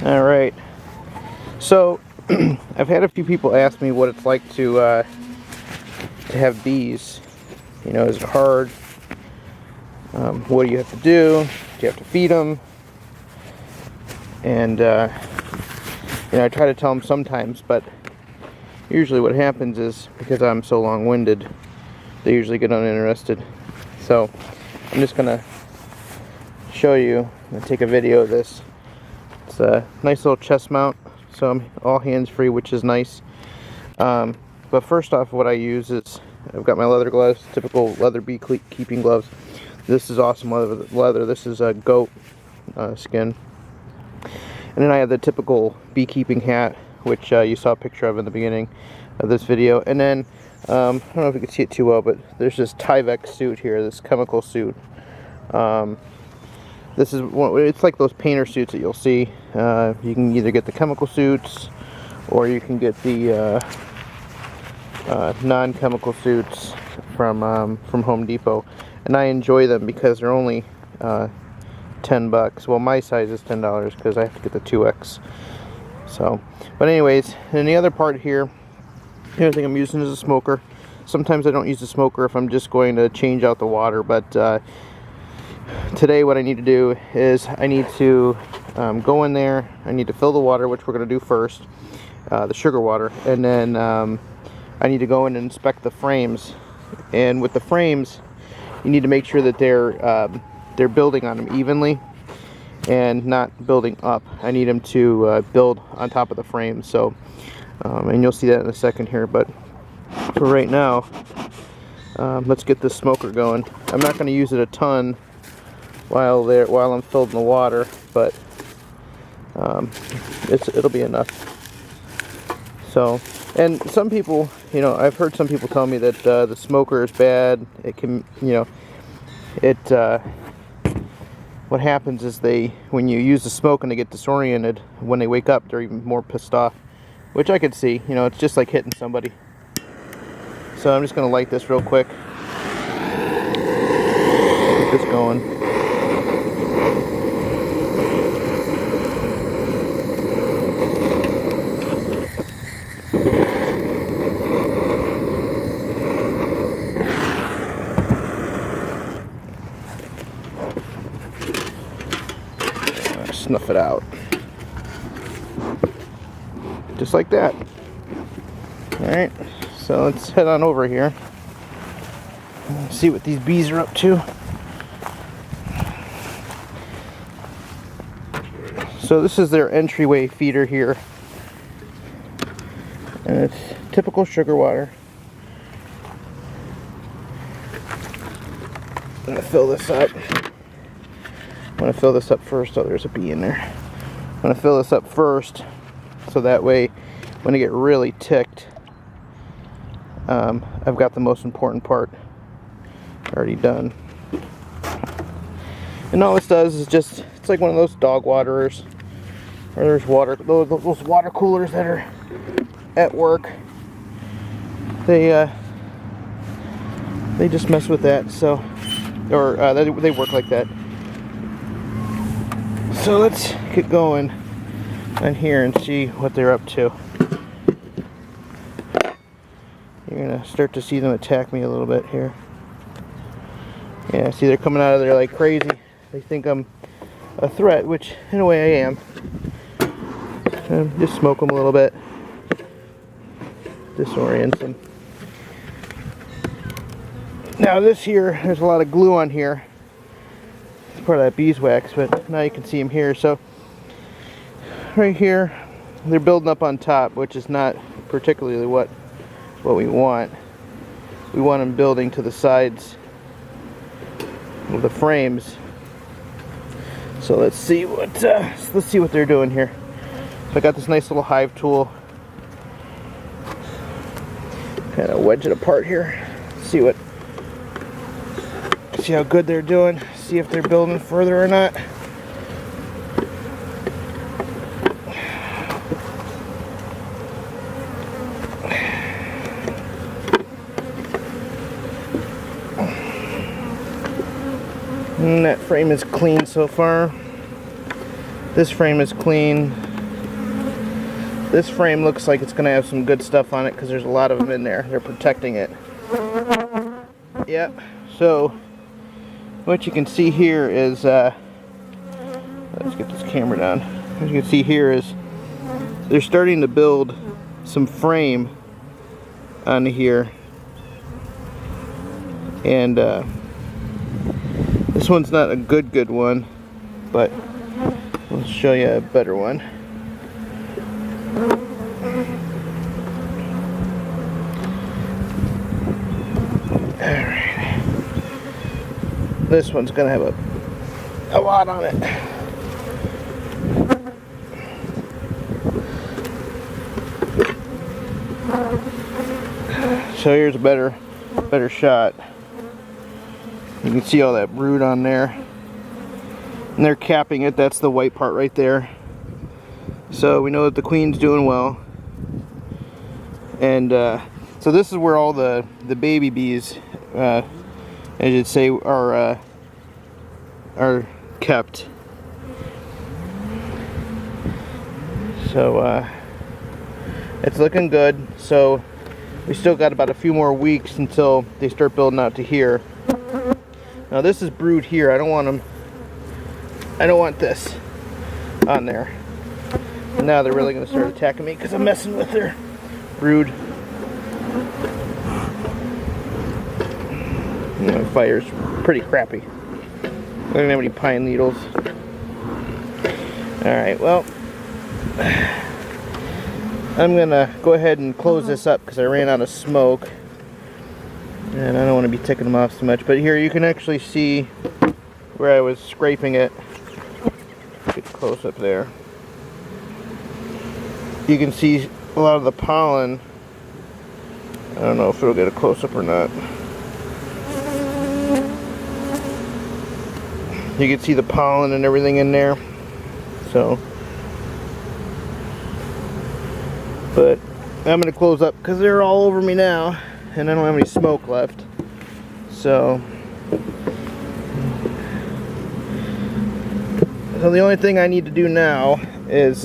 All right. So I've had a few people ask me what it's like to have bees. You know, is it hard? What do you have to do? Do you have to feed them? And you know, I try to tell them sometimes, but usually what happens is, because I'm so long-winded, they usually get uninterested. So I'm just gonna show you and take a video of this. It's a nice little chest mount, so I'm all hands-free, which is nice. But first off, what I use is, I've got my leather gloves, typical leather beekeeping gloves. This is awesome leather. This is a goat skin. And then I have the typical beekeeping hat, which you saw a picture of in the beginning of this video. And then, I don't know if you can see it too well, but there's this Tyvek suit here, this chemical suit. This is it's like those painter suits that you'll see. You can either get the chemical suits, or you can get the non-chemical suits from Home Depot. And I enjoy them because they're only $10. Well, my size is $10 because I have to get the 2X. So, but anyways, and the other part here, the other thing I'm using is a smoker. Sometimes I don't use the smoker if I'm just going to change out the water, but today what I need to do is I need to go in there. I need to fill the water, which we're going to do first, the sugar water, and then I need to go in and inspect the frames. And with the frames, you need to make sure that they're building on them evenly and not building up. I need them to build on top of the frame. So, and you'll see that in a second here. But for right now, let's get this smoker going. I'm not going to use it a ton while I'm filling the water, but it'll be enough. So, and some people, you know, I've heard some people tell me that the smoker is bad. It can, you know, what happens is when you use the smoke and they get disoriented, when they wake up, they're even more pissed off, which I could see. You know, it's just like hitting somebody. So I'm just going to light this real quick. Get this going. Snuff it out. Just like that. Alright, so let's head on over here and see what these bees are up to. So this is their entryway feeder here. And it's typical sugar water. I'm going to fill this up. I'm going to fill this up first. Oh, there's a bee in there. I'm going to fill this up first, so that way when I get really ticked, I've got the most important part already done. And all this does is just, it's like one of those dog waterers, or there's those water coolers that are at work. They just mess with that, so, or they work like that. So let's get going on here and see what they're up to. You're gonna start to see them attack me a little bit here. Yeah, see, they're coming out of there like crazy. They think I'm a threat, which in a way I am. Just smoke them a little bit. Disorient them. Now this here, there's a lot of glue on here. Part of that beeswax, but now you can see them here. So right here, they're building up on top, which is not particularly what we want. We want them building to the sides of the frames. So let's see what they're doing here. So I got this nice little hive tool. Kind of wedge it apart here. See how good they're doing. See if they're building further or not. And that frame is clean so far. This frame is clean. This frame looks like it's going to have some good stuff on it because there's a lot of them in there. They're protecting it. Yep. So what you can see here is, let's get this camera down. What you can see here is they're starting to build some frame on here. And this one's not a good one, but we'll show you a better one. Alright. This one's gonna have a lot on it. So here's a better shot. You can see all that brood on there. And they're capping it. That's the white part right there. So we know that the queen's doing well. And so this is where all the baby bees, as you'd say, are kept. So it's looking good. So we still got about a few more weeks until they start building out to here. Now this is brood here. I don't want this on there. And now they're really going to start attacking me because I'm messing with their brood. My fire's pretty crappy. I don't have any pine needles. Alright, well, I'm going to go ahead and close this up because I ran out of smoke. And I don't want to be ticking them off so much. But here you can actually see where I was scraping it. Get close up there. You can see a lot of the pollen. I don't know if it'll get a close-up or not. You can see the pollen and everything in there. So, but I'm going to close up because they're all over me now. And I don't have any smoke left. So the only thing I need to do now is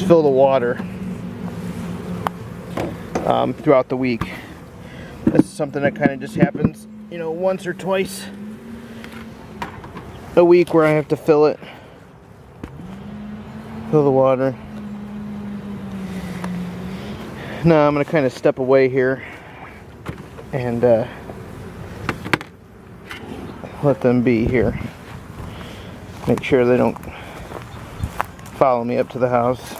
fill the water throughout the week. This is something that kind of just happens, you know, once or twice a week where I have to fill the water. Now I'm going to kind of step away here and let them be here. Make sure they don't follow me up to the house.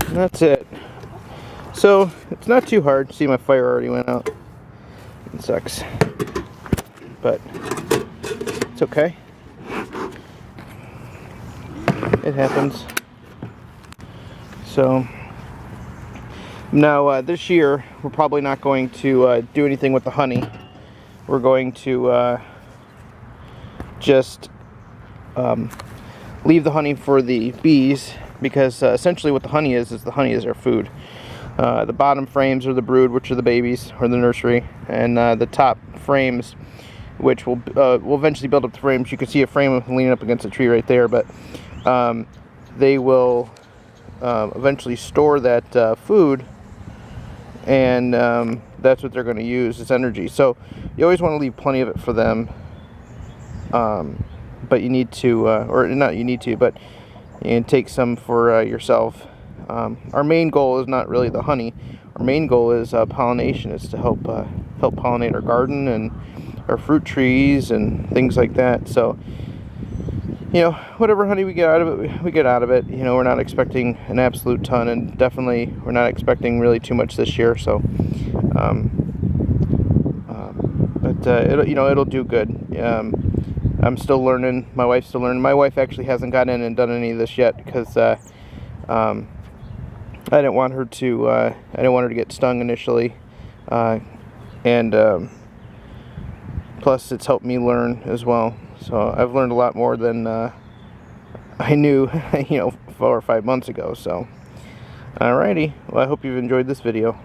And that's it. So it's not too hard. See, my fire already went out. It sucks, but it's okay. It happens. So now this year we're probably not going to do anything with the honey. We're going to just leave the honey for the bees, because essentially what the honey is the honey is their food. The bottom frames are the brood, which are the babies, or the nursery, and the top frames, which will eventually build up the frames. You can see a frame leaning up against a tree right there, but they will eventually store that food, and that's what they're going to use as energy. So you always want to leave plenty of it for them, but you need to, or not you need to, but you can take some for yourself. Our main goal is not really the honey. Our main goal is pollination, is to help pollinate our garden and our fruit trees and things like that. So, you know, whatever honey we get out of it, we get out of it. You know, we're not expecting an absolute ton, and definitely we're not expecting really too much this year. So, but it'll do good. I'm still learning. My wife's still learning. My wife actually hasn't gotten in and done any of this yet because I didn't want her to get stung initially, and plus it's helped me learn as well. So I've learned a lot more than I knew, 4 or 5 months ago. So, alrighty. Well, I hope you've enjoyed this video.